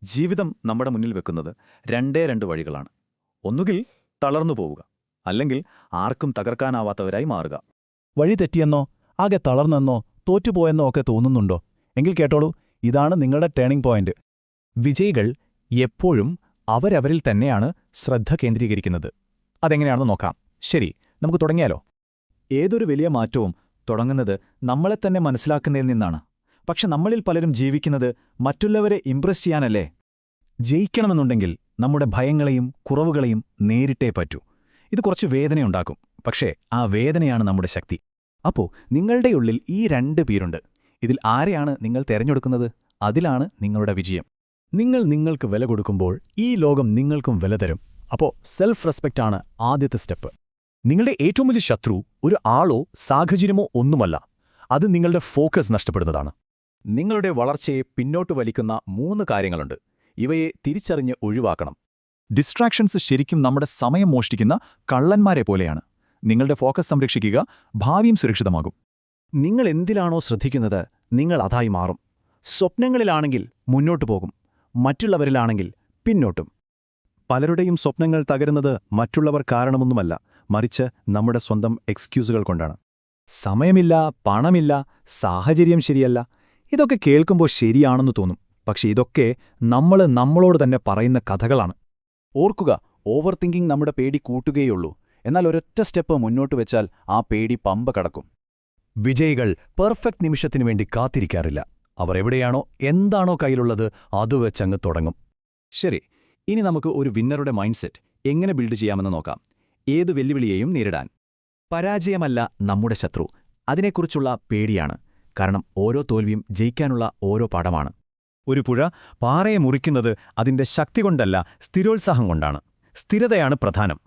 ജീവിതം നമ്മുടെ മുന്നിൽ വെക്കുന്നത് രണ്ട് വഴികളാണ്. ഒന്നുകിൽ തളർന്നു പോവുക, അല്ലെങ്കിൽ ആർക്കും തകർക്കാനാവാത്തവരായി മാറുക. വഴി തെറ്റിയെന്നോ ആകെ തളർന്നെന്നോ തോറ്റുപോയെന്നോ ഒക്കെ തോന്നുന്നുണ്ടോ? എങ്കിൽ കേട്ടോളൂ, ഇതാണ് നിങ്ങളുടെ ടേണിംഗ് പോയിന്റ്. വിജയികൾ എപ്പോഴും അവരവരിൽ തന്നെയാണ് ശ്രദ്ധ കേന്ദ്രീകരിക്കുന്നത്. അതെങ്ങനെയാണെന്ന് നോക്കാം. ശരി, നമുക്ക് തുടങ്ങിയാലോ? ഏതൊരു വലിയ മാറ്റവും തുടങ്ങുന്നത് നമ്മളെ തന്നെ മനസ്സിലാക്കുന്നതിൽ നിന്നാണ്. പക്ഷെ നമ്മളിൽ പലരും ജീവിക്കുന്നത് മറ്റുള്ളവരെ ഇംപ്രസ് ചെയ്യാനല്ലേ? ജയിക്കണമെന്നുണ്ടെങ്കിൽ നമ്മുടെ ഭയങ്ങളെയും കുറവുകളെയും നേരിട്ടേ പറ്റൂ. ഇത് കുറച്ച് വേദനയുണ്ടാക്കും, പക്ഷേ ആ വേദനയാണ് നമ്മുടെ ശക്തി. അപ്പോ നിങ്ങളുടെ ഉള്ളിൽ ഈ 2 പേരുണ്ട്. ഇതിൽ ആരെയാണ് നിങ്ങൾ തെരഞ്ഞെടുക്കുന്നത്? അതിലാണ് നിങ്ങളുടെ വിജയം. നിങ്ങൾ നിങ്ങൾക്ക് വില കൊടുക്കുമ്പോൾ ഈ ലോകം നിങ്ങൾക്കും വില തരും. അപ്പോൾ സെൽഫ് റെസ്പെക്റ്റ് ആണ് ആദ്യത്തെ സ്റ്റെപ്പ്. നിങ്ങളുടെ ഏറ്റവും വലിയ ശത്രു ഒരു ആളോ സാഹചര്യമോ ഒന്നുമല്ല. അത് നിങ്ങളുടെ ഫോക്കസ് നഷ്ടപ്പെടുന്നതാണ്. നിങ്ങളുടെ വളർച്ചയെ പിന്നോട്ട് വലിക്കുന്ന 3 കാര്യങ്ങളുണ്ട്. ഇവയെ തിരിച്ചറിഞ്ഞ് ഒഴിവാക്കണം. ഡിസ്ട്രാക്ഷൻസ് ശരിക്കും നമ്മുടെ സമയം മോഷ്ടിക്കുന്ന കള്ളന്മാരെ പോലെയാണ്. നിങ്ങളുടെ ഫോക്കസ് സംരക്ഷിക്കുക, ഭാവിയും സുരക്ഷിതമാകും. നിങ്ങൾ എന്തിലാണോ ശ്രദ്ധിക്കുന്നത്, നിങ്ങൾ അതായി മാറും. സ്വപ്നങ്ങളിലാണെങ്കിൽ മുന്നോട്ടു പോകും, മറ്റുള്ളവരിലാണെങ്കിൽ പിന്നോട്ടും. പലരുടെയും സ്വപ്നങ്ങൾ തകരുന്നത് മറ്റുള്ളവർ കാരണമൊന്നുമല്ല, മറിച്ച് നമ്മുടെ സ്വന്തം എക്സ്ക്യൂസുകൾ കൊണ്ടാണ്. സമയമില്ല, പണമില്ല, സാഹചര്യം ശരിയല്ല. ഇതൊക്കെ കേൾക്കുമ്പോൾ ശരിയാണെന്ന് തോന്നും. പക്ഷെ ഇതൊക്കെ നമ്മളോട് തന്നെ പറയുന്ന കഥകളാണ്. ഓർക്കുക, ഓവർ തിങ്കിങ് നമ്മുടെ പേടി കൂട്ടുകയുള്ളൂ. എന്നാൽ ഒരൊറ്റ സ്റ്റെപ്പ് മുന്നോട്ട് വെച്ചാൽ ആ പേടി പമ്പ കടക്കും. വിജയികൾ പെർഫെക്റ്റ് നിമിഷത്തിനു വേണ്ടി കാത്തിരിക്കാറില്ല. അവർ എവിടെയാണോ എന്താണോ കയ്യിലുള്ളത് അതുവെച്ചങ്ങ് തുടങ്ങും. ശരി, ഇനി നമുക്ക് ഒരു വിന്നറുടെ മൈൻഡ് സെറ്റ് എങ്ങനെ ബിൽഡ് ചെയ്യാമെന്ന് നോക്കാം. ഏതു വെല്ലുവിളിയെയും നേരിടാൻ. പരാജയമല്ല നമ്മുടെ ശത്രു, അതിനെക്കുറിച്ചുള്ള പേടിയാണ്. കാരണം ഓരോ തോൽവിയും ജയിക്കാനുള്ള ഓരോ പാഠമാണ്. ഒരു പുഴ പാറയെ മുറിക്കുന്നത് അതിന്റെ ശക്തി കൊണ്ടല്ല, സ്ഥിരോത്സാഹം കൊണ്ടാണ്. സ്ഥിരതയാണ് പ്രധാനം.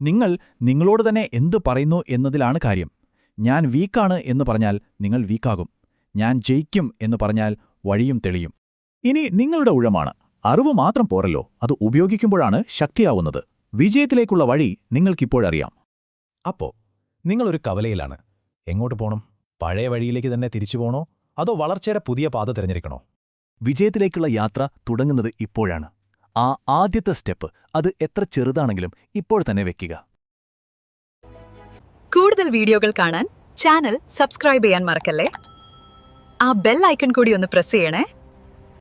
നിങ്ങൾ നിങ്ങളോട് തന്നെ എന്തു പറയുന്നു എന്നതിലാണ് കാര്യം. ഞാൻ വീക്കാണ് എന്ന് പറഞ്ഞാൽ നിങ്ങൾ വീക്കാകും. ഞാൻ ജയിക്കും എന്ന് പറഞ്ഞാൽ വഴിയും തെളിയും. ഇനി നിങ്ങളുടെ ഊഴമാണ്. അറിവ് മാത്രം പോരല്ലോ, അത് ഉപയോഗിക്കുമ്പോഴാണ് ശക്തിയാവുന്നത്. വിജയത്തിലേക്കുള്ള വഴി നിങ്ങൾക്കിപ്പോഴറിയാം. അപ്പോ നിങ്ങളൊരു കവലയിലാണ്. എങ്ങോട്ട് പോണം? പഴയ വഴിയിലേക്ക് തന്നെ തിരിച്ചു പോണോ, അതോ വളർച്ചയുടെ പുതിയ പാത തിരഞ്ഞെടുക്കണോ? വിജയത്തിലേക്കുള്ള യാത്ര തുടങ്ങുന്നത് ഇപ്പോഴാണ്. ആ ആദ്യത്തെ സ്റ്റെപ്പ്, അത് എത്ര ചെറുതാണെങ്കിലും ഇപ്പോൾ തന്നെ വെക്കുക. കൂടുതൽ വീഡിയോകൾ കാണാൻ ചാനൽ സബ്സ്ക്രൈബ് ചെയ്യാൻ മറക്കല്ലേ. ആ ബെൽ ഐക്കൺ കൂടി ഒന്ന് പ്രസ് ചെയ്യണേ.